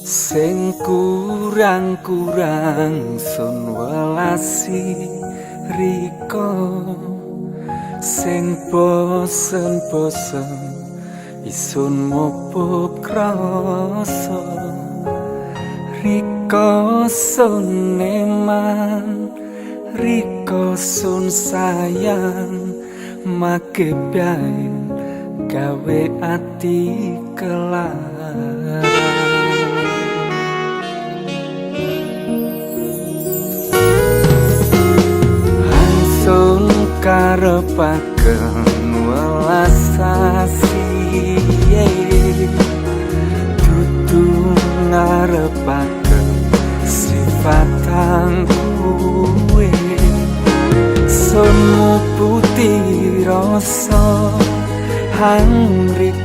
Sing kurang-kurang sun welasi riko, sing bosen-bosen isun mupuk krasa riko sun neman, riko sun sayang make biyen gawe ati kelaran. Karepaken welas asiye dudu ngarepaken sifatan kuwe sunmu putih rasa hangrik